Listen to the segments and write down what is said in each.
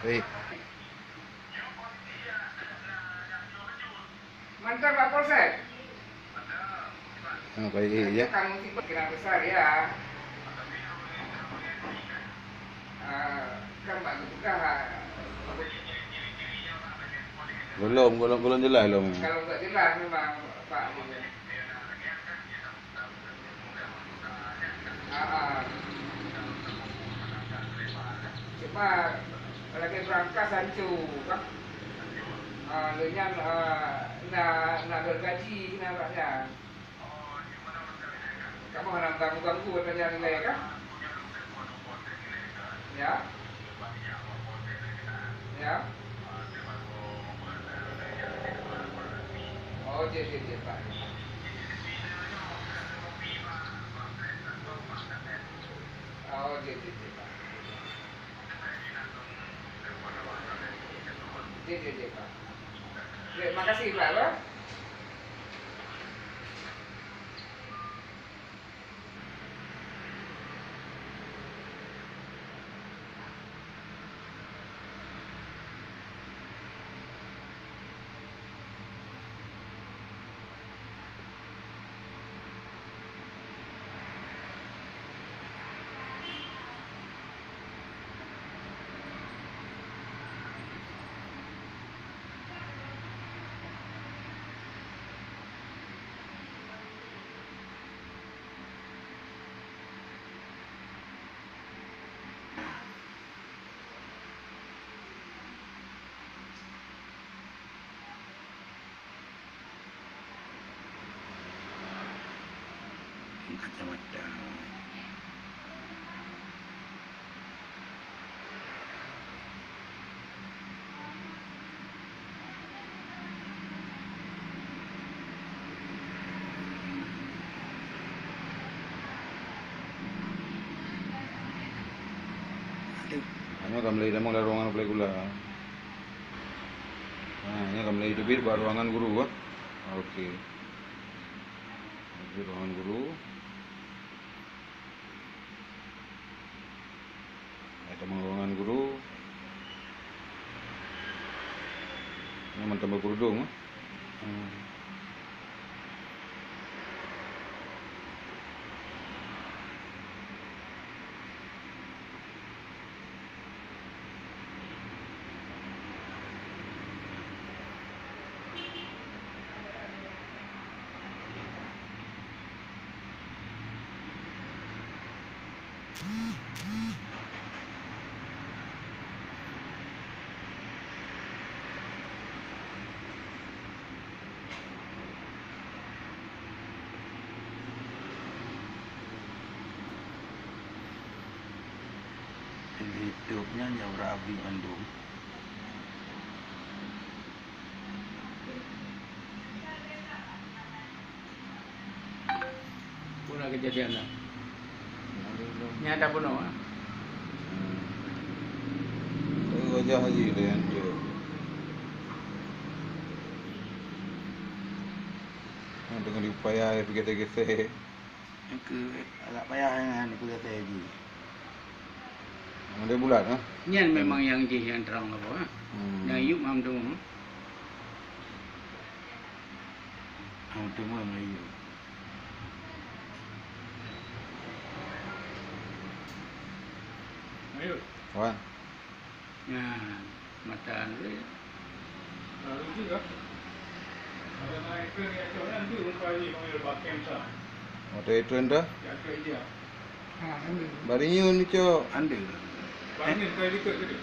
Baik. Mantap Pak Polsek. Baik ya. Kamu tipe kira besar ya. Kan Pak juga. Belum jelas belum. Kalau nggak jelas memang Pak. Cuma lagi berangkat sancu kan. Lenyan nak bergaji nampaknya. Kamu harap ganggu katanya nilai kan? Ya. Ya. Oh, jadi Pak. Oh, jadi Pak. Jadi Pak. Terima kasih Pak. Kacamata. Hanya kami lagi dalam ruangan play gula. Ini kami lagi di ruangan guru. Okey. Di ruangan guru. Ada ruangan guru. Ini mantap berkerudung. Hidupnya Nyawa Abdi Bandung. Puna kejadian lah. Nyata pun apa? Wajah haji dengan dia. Dengan upaya air gesek-gesek. Ke agak payah dengan aku kata haji. Ada bulat ah. Nyan memang yang terang apa? Yang yuk mam tu. Aku temu Melayu. Ayo. Wan. Nah, mata ni. Lalu juga ada naik ke ni ada orang tu rumah ni panggil bakem sah. Ada itu anda? Ya ke dia. Barinya ni cok. Anda. Bangin kali ikut tadi.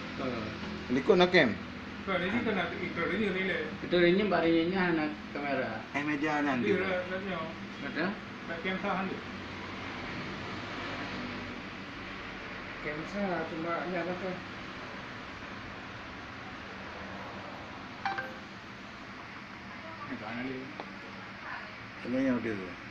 Likut nak kem. Kan ini kan nak ikut ini nilai. Betul ini barinya anak kamera. Meja anda. Dia rasanya Kata? bakem sah anda. Kamera cuma nyata tu. Ini kan ni. Ini yang dia.